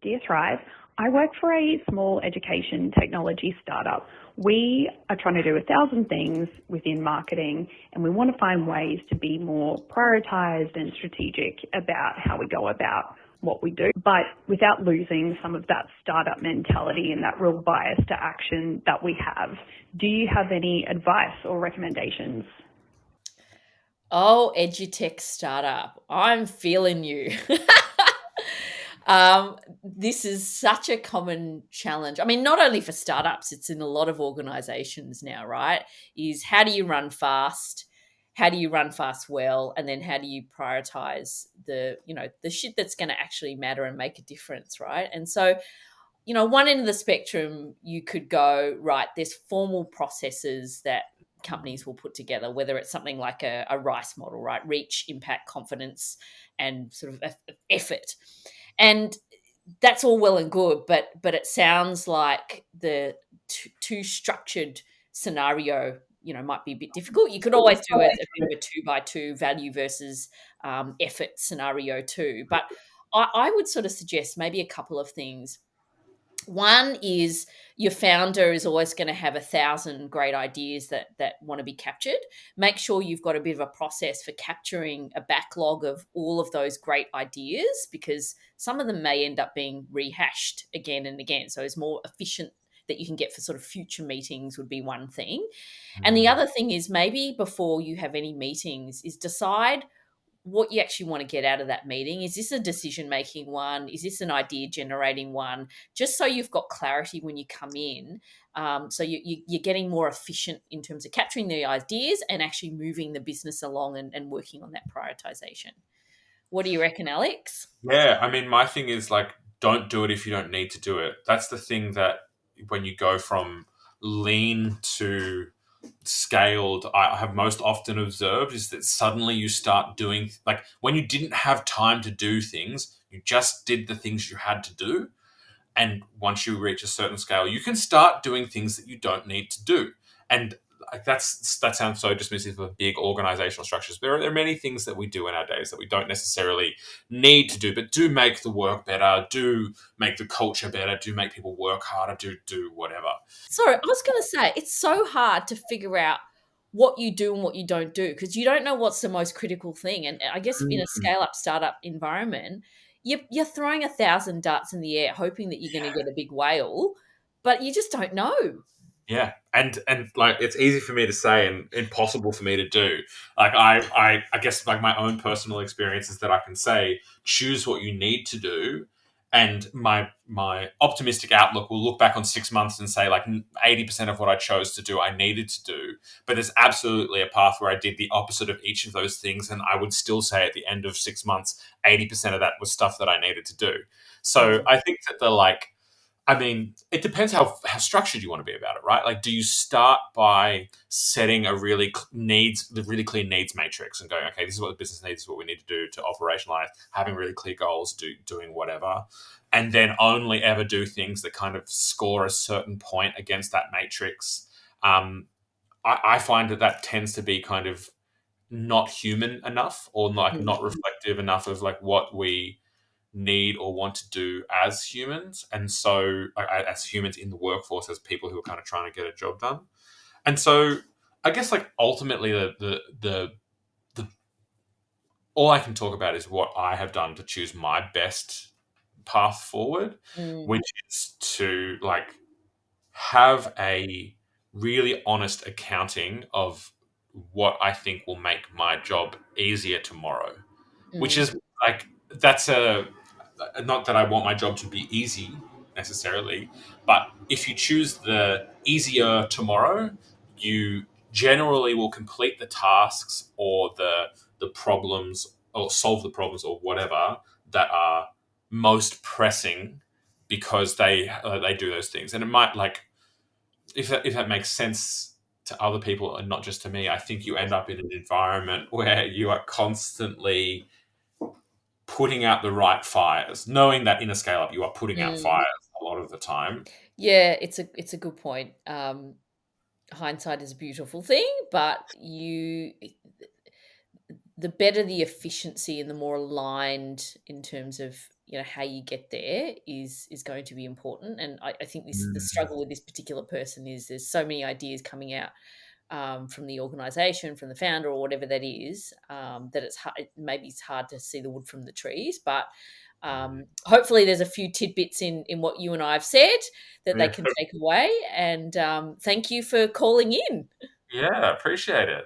Dear Thrive, I work for a small education technology startup. We are trying to do 1,000 things within marketing, and we want to find ways to be more prioritized and strategic about how we go about what we do, but without losing some of that startup mentality and that real bias to action that we have. Do you have any advice or recommendations? Oh, edutech startup. I'm feeling you. This is such a common challenge. I mean, not only for startups, it's in a lot of organizations now, right? Is how do you run fast? How do you run fast well? And then how do you prioritize the shit that's going to actually matter and make a difference, right? And so, one end of the spectrum, you could go, right, there's formal processes that companies will put together, whether it's something like a RICE model, right? Reach, impact, confidence, and sort of effort. And that's all well and good, but it sounds like the too structured scenario, might be a bit difficult. You could always do a bit of a 2 by 2 value versus effort scenario too. But I would sort of suggest maybe a couple of things. One is your founder is always going to have 1,000 great ideas that want to be captured. Make sure you've got a bit of a process for capturing a backlog of all of those great ideas, because some of them may end up being rehashed again and again. So it's more efficient that you can get for sort of future meetings would be one thing. And the other thing is, maybe before you have any meetings, is decide what you actually want to get out of that meeting. Is this a decision making one? Is this an idea generating one? Just so you've got clarity when you come in. So you're getting more efficient in terms of capturing the ideas and actually moving the business along and working on that prioritization. What do you reckon, Alex? Yeah, I mean, my thing is like, don't do it if you don't need to do it. That's the thing that when you go from lean to scaled, I have most often observed is that suddenly you start doing, like, when you didn't have time to do things, you just did the things you had to do. And once you reach a certain scale, you can start doing things that you don't need to do. And like, that sounds so dismissive of big organizational structures. There are many things that we do in our days that we don't necessarily need to do, but do make the work better, do make the culture better, do make people work harder, do whatever. Sorry, I was going to say, it's so hard to figure out what you do and what you don't do, because you don't know what's the most critical thing. And I guess in a scale up startup environment, you're throwing 1,000 darts in the air, hoping that you're going to get a big whale, but you just don't know. Yeah, and like, it's easy for me to say and impossible for me to do. Like, I guess, like, my own personal experience is that I can say, choose what you need to do, and my optimistic outlook will look back on 6 months and say, like, 80% of what I chose to do I needed to do. But there's absolutely a path where I did the opposite of each of those things, and I would still say at the end of 6 months, 80% of that was stuff that I needed to do. So Mm. I think that I mean, it depends how structured you want to be about it, right? Like, do you start by setting a the really clear needs matrix and going, okay, this is what the business needs, this is what we need to do to operationalize, having really clear goals, doing whatever, and then only ever do things that kind of score a certain point against that matrix. I find that tends to be kind of not human enough, or not reflective enough of like what we need or want to do as humans. And so, as humans in the workforce, as people who are kind of trying to get a job done. And so, I guess, like, ultimately the all I can talk about is what I have done to choose my best path forward, Mm. which is to, like, have a really honest accounting of what I think will make my job easier tomorrow, which Mm. is, like, that's a not that I want my job to be easy necessarily, but if you choose the easier tomorrow, you generally will complete the tasks or the problems, or solve the problems or whatever, that are most pressing, because they do those things. And it might, like, if that makes sense to other people and not just to me, I think you end up in an environment where you are constantly putting out the right fires, knowing that in a scale up you are putting out Mm. fires a lot of the time. Yeah, it's a good point. Hindsight is a beautiful thing, but the better the efficiency and the more aligned in terms of how you get there is going to be important. And I think the Mm. struggle with this particular person is there's so many ideas coming out from the organization, from the founder, or whatever that is, that it's hard, maybe it's hard to see the wood from the trees. But hopefully there's a few tidbits in what you and I have said that they Yeah. can take away. And thank you for calling in. Yeah, appreciate it.